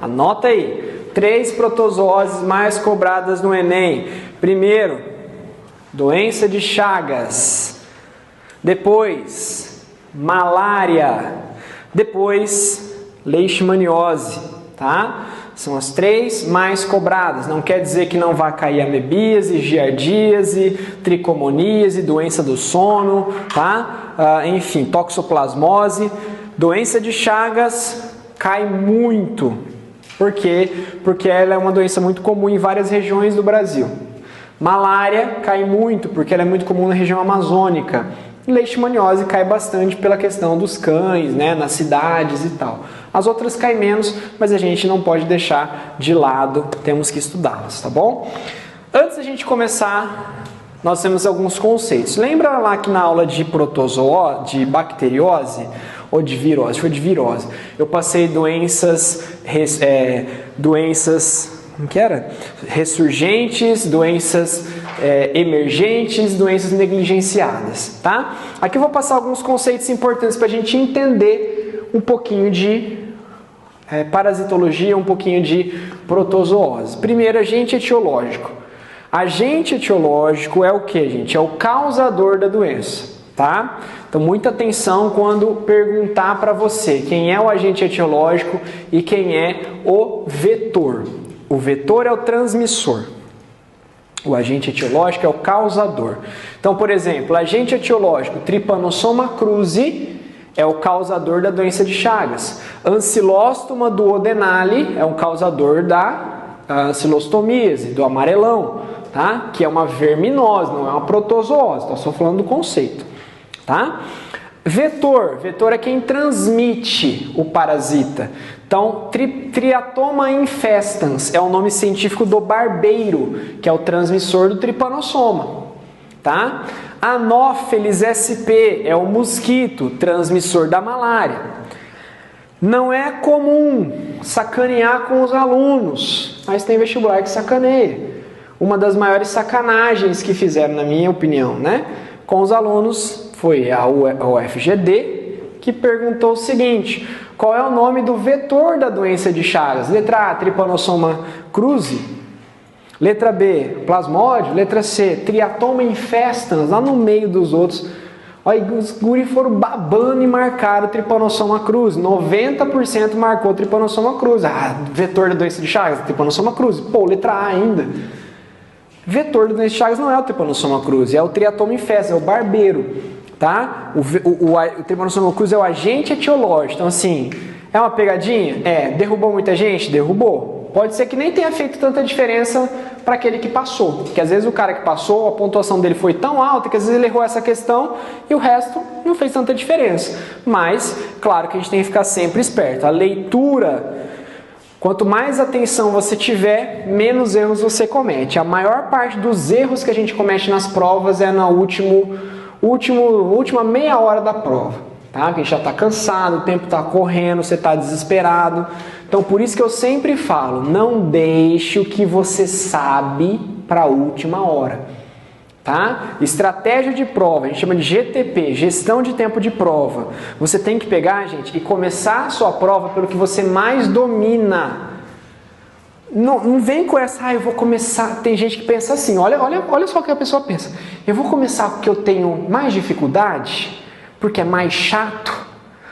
Anota aí. 3 protozooses mais cobradas no Enem. Primeiro, doença de Chagas. Depois, malária. Depois, leishmaniose, tá? São as 3 mais cobradas. Não quer dizer que não vai cair amebíase, giardíase, tricomoníase, doença do sono, tá? Enfim, toxoplasmose. Doença de Chagas cai muito. Por quê? Porque ela é uma doença muito comum em várias regiões do Brasil. Malária cai muito, porque ela é muito comum na região amazônica. Leishmaniose cai bastante pela questão dos cães, né, nas cidades e tal. As outras caem menos, mas a gente não pode deixar de lado, temos que estudá-las, tá bom? Antes da gente começar, nós temos alguns conceitos. Lembra lá que na aula de de bacteriose ou de virose? Foi de virose. Eu passei doenças como que era? Ressurgentes, doenças emergentes, doenças negligenciadas, tá? Aqui eu vou passar alguns conceitos importantes para a gente entender um pouquinho de parasitologia, um pouquinho de protozoose. Primeiro, agente etiológico. Agente etiológico é o que, gente? É o causador da doença, tá? Então, muita atenção quando perguntar para você quem é o agente etiológico e quem é o vetor. O vetor é o transmissor. O agente etiológico é o causador. Então, por exemplo, agente etiológico, Trypanosoma cruzi, é o causador da doença de Chagas. Ancylostoma duodenale é um causador da ancilostomíase, do amarelão, tá? Que é uma verminose, não é uma protozoose. Estou só falando do conceito, tá? Vetor é quem transmite o parasita. Então, Triatoma infestans é o nome científico do barbeiro, que é o transmissor do tripanossoma, tá? Anopheles sp é o mosquito, transmissor da malária. Não é comum sacanear com os alunos, mas tem vestibular que sacaneia. Uma das maiores sacanagens que fizeram, na minha opinião, né, com os alunos foi a UFGD, que perguntou o seguinte: qual é o nome do vetor da doença de Chagas? Letra A, Trypanosoma cruzi. Letra B, Plasmódio. Letra C, Triatoma infestans, lá no meio dos outros. Olha, os guri foram babando e marcaram o Trypanosoma cruzi. 90% marcou o Trypanosoma cruzi. Ah, vetor da doença de Chagas, Trypanosoma cruzi. Pô, letra A ainda. Vetor da doença de Chagas não é o Trypanosoma cruzi, é o Triatoma infestans, é o barbeiro. Tá? O Trypanosoma cruzi é o agente etiológico. Então, assim, é uma pegadinha? Derrubou muita gente? Derrubou. Pode ser que nem tenha feito tanta diferença para aquele que passou. Porque às vezes o cara que passou, a pontuação dele foi tão alta que às vezes ele errou essa questão e o resto não fez tanta diferença. Mas, claro que a gente tem que ficar sempre esperto. A leitura, quanto mais atenção você tiver, menos erros você comete. A maior parte dos erros que a gente comete nas provas é na última meia hora da prova, tá? Que a gente já está cansado, o tempo está correndo, você está desesperado. Então, por isso que eu sempre falo, não deixe o que você sabe para a última hora, tá? Estratégia de prova, a gente chama de GTP, gestão de tempo de prova. Você tem que pegar, gente, e começar a sua prova pelo que você mais domina. Não vem com essa, eu vou começar. Tem gente que pensa assim, olha só o que a pessoa pensa. Eu vou começar porque eu tenho mais dificuldade, porque é mais chato.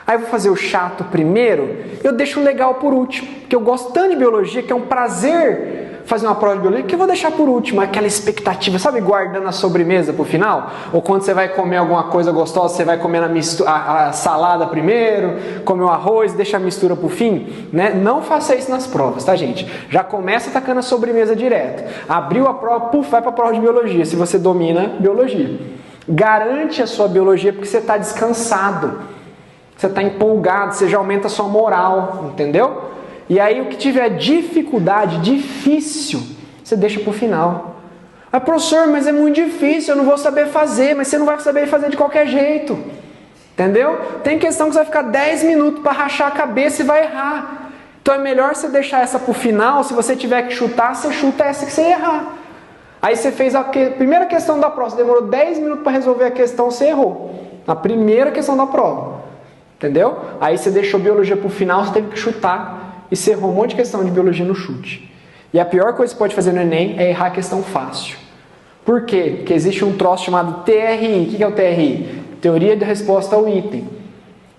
Aí eu vou fazer o chato primeiro, eu deixo o legal por último, porque eu gosto tanto de biologia que é um prazer fazer uma prova de biologia, que eu vou deixar por último, aquela expectativa, sabe, guardando a sobremesa pro final? Ou quando você vai comer alguma coisa gostosa, você vai comer a salada primeiro, comer o arroz, deixa a mistura pro fim, né? Não faça isso nas provas, tá, gente? Já começa tacando a sobremesa direto. Abriu a prova, vai pra prova de biologia, se você domina biologia. Garante a sua biologia porque você está descansado, você está empolgado, você já aumenta a sua moral, entendeu? E aí o que tiver dificuldade, difícil, você deixa para o final. Ah, professor, mas é muito difícil, eu não vou saber fazer, mas você não vai saber fazer de qualquer jeito. Entendeu? Tem questão que você vai ficar 10 minutos para rachar a cabeça e vai errar. Então é melhor você deixar essa para o final, se você tiver que chutar, você chuta essa que você errar. Aí você fez a primeira questão da prova, você demorou 10 minutos para resolver a questão, você errou. Na primeira questão da prova. Entendeu? Aí você deixou biologia para o final, você teve que chutar e você errou um monte de questão de biologia no chute. E a pior coisa que você pode fazer no Enem é errar a questão fácil. Por quê? Porque existe um troço chamado TRI. O que é o TRI? Teoria de resposta ao item.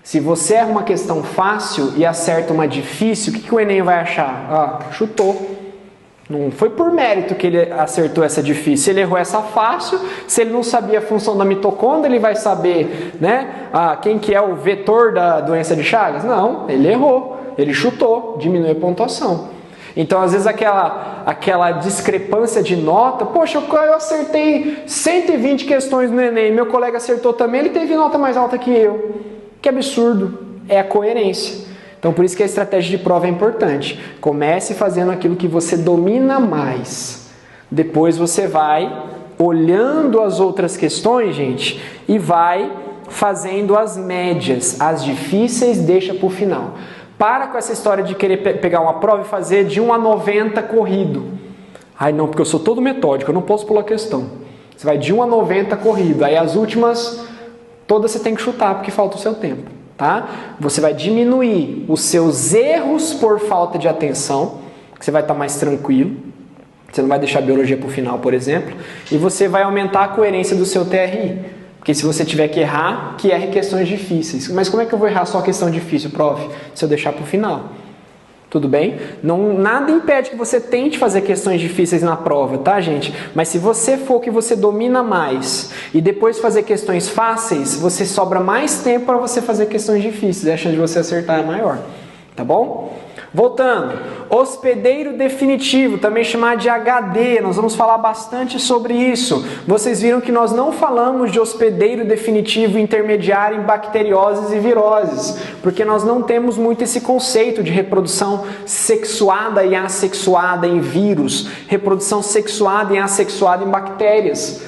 Se você erra uma questão fácil e acerta uma difícil, o que o Enem vai achar? Ah, chutou. Não foi por mérito que ele acertou essa difícil. Se ele errou essa fácil, se ele não sabia a função da mitocôndria, ele vai saber, né, quem que é o vetor da doença de Chagas? Não, ele errou, ele chutou, diminui a pontuação. Então, às vezes, aquela discrepância de nota, poxa, eu acertei 120 questões no Enem, meu colega acertou também, ele teve nota mais alta que eu. Que absurdo, é a coerência. Então, por isso que a estratégia de prova é importante. Comece fazendo aquilo que você domina mais. Depois você vai olhando as outras questões, gente, e vai fazendo as médias. As difíceis deixa para o final. Para com essa história de querer pegar uma prova e fazer de 1 a 90 corrido. Ai não, porque eu sou todo metódico, eu não posso pular questão. Você vai de 1 a 90 corrido. Aí as últimas, todas você tem que chutar, porque falta o seu tempo. Tá? Você vai diminuir os seus erros por falta de atenção, que você vai estar mais tranquilo, você não vai deixar a biologia para o final, por exemplo, e você vai aumentar a coerência do seu TRI, porque se você tiver que errar, que erre questões difíceis. Mas como é que eu vou errar só questão difícil, prof? Se eu deixar para o final. Tudo bem? Nada impede que você tente fazer questões difíceis na prova, tá, gente? Mas se você for que você domina mais e depois fazer questões fáceis, você sobra mais tempo para você fazer questões difíceis e a chance de você acertar é maior, tá bom? Voltando, hospedeiro definitivo, também chamado de HD, nós vamos falar bastante sobre isso. Vocês viram que nós não falamos de hospedeiro definitivo intermediário em bacterioses e viroses, porque nós não temos muito esse conceito de reprodução sexuada e assexuada em vírus, reprodução sexuada e assexuada em bactérias.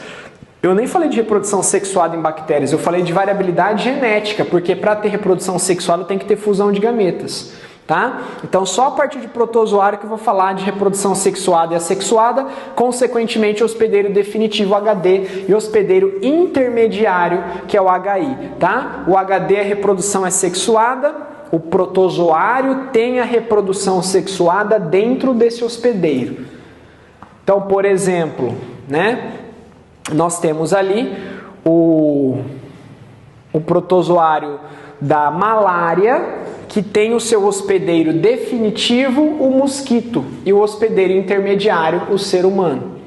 Eu nem falei de reprodução sexuada em bactérias, eu falei de variabilidade genética, porque para ter reprodução sexuada tem que ter fusão de gametas. Tá? Então, só a partir de protozoário que eu vou falar de reprodução sexuada e assexuada, consequentemente, hospedeiro definitivo HD e hospedeiro intermediário, que é o HI. Tá? O HD, a reprodução é sexuada, o protozoário tem a reprodução sexuada dentro desse hospedeiro. Então, por exemplo, né, nós temos ali o protozoário da malária, que tem o seu hospedeiro definitivo, o mosquito, e o hospedeiro intermediário, o ser humano.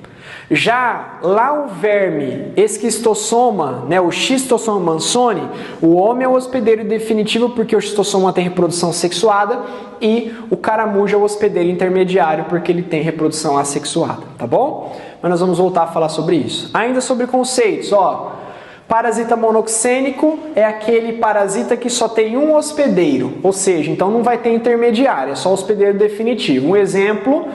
Já lá o verme esquistossoma, né, o Schistossoma mansoni, o homem é o hospedeiro definitivo porque o Schistossoma tem reprodução sexuada e o caramujo é o hospedeiro intermediário porque ele tem reprodução assexuada, tá bom? Mas nós vamos voltar a falar sobre isso. Ainda sobre conceitos, ó. Parasita monoxênico é aquele parasita que só tem um hospedeiro, ou seja, então não vai ter intermediário, é só hospedeiro definitivo. Um exemplo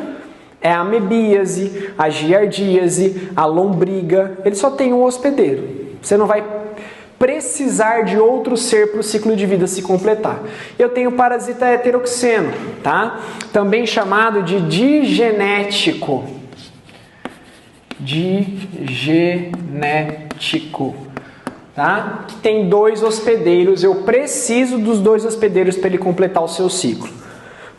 é a amebíase, a giardíase, a lombriga, ele só tem um hospedeiro. Você não vai precisar de outro ser para o ciclo de vida se completar. Eu tenho o parasita heteroxeno, tá? Também chamado de digenético. Digenético. Tá? Que tem 2 hospedeiros, eu preciso dos 2 hospedeiros para ele completar o seu ciclo.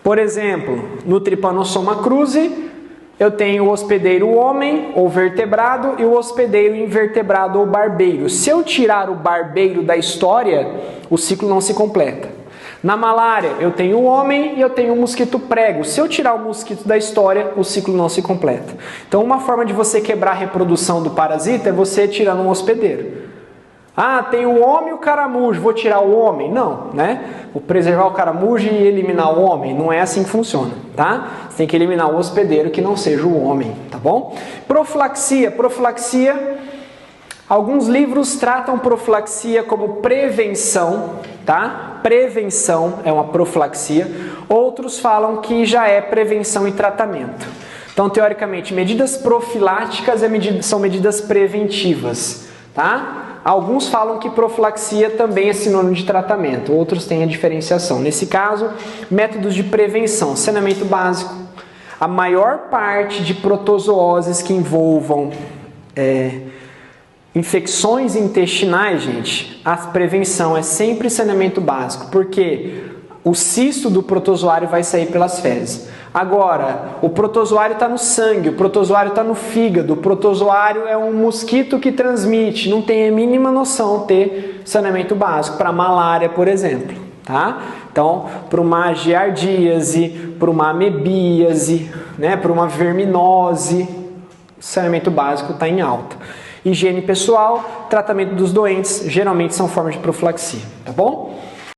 Por exemplo, no Trypanosoma cruzi, eu tenho o hospedeiro homem ou vertebrado e o hospedeiro invertebrado ou barbeiro. Se eu tirar o barbeiro da história, o ciclo não se completa. Na malária, eu tenho o homem e eu tenho o mosquito prego. Se eu tirar o mosquito da história, o ciclo não se completa. Então, uma forma de você quebrar a reprodução do parasita é você tirando um hospedeiro. Ah, tem o homem e o caramujo, vou tirar o homem? Não, né? Vou preservar o caramujo e eliminar o homem. Não é assim que funciona, tá? Você tem que eliminar o hospedeiro que não seja o homem, tá bom? Profilaxia. Profilaxia, alguns livros tratam profilaxia como prevenção, tá? Prevenção é uma profilaxia. Outros falam que já é prevenção e tratamento. Então, teoricamente, medidas profiláticas são medidas preventivas, tá? Alguns falam que profilaxia também é sinônimo de tratamento, outros têm a diferenciação. Nesse caso, métodos de prevenção, saneamento básico. A maior parte de protozooses que envolvam infecções intestinais, gente, a prevenção é sempre saneamento básico, porque o cisto do protozoário vai sair pelas fezes. Agora, o protozoário está no sangue, o protozoário está no fígado, o protozoário é um mosquito que transmite, não tem a mínima noção ter saneamento básico para malária, por exemplo. Tá? Então, para uma giardíase, para uma amebíase, né, para uma verminose, o saneamento básico está em alta. Higiene pessoal, tratamento dos doentes, geralmente são formas de profilaxia, tá bom?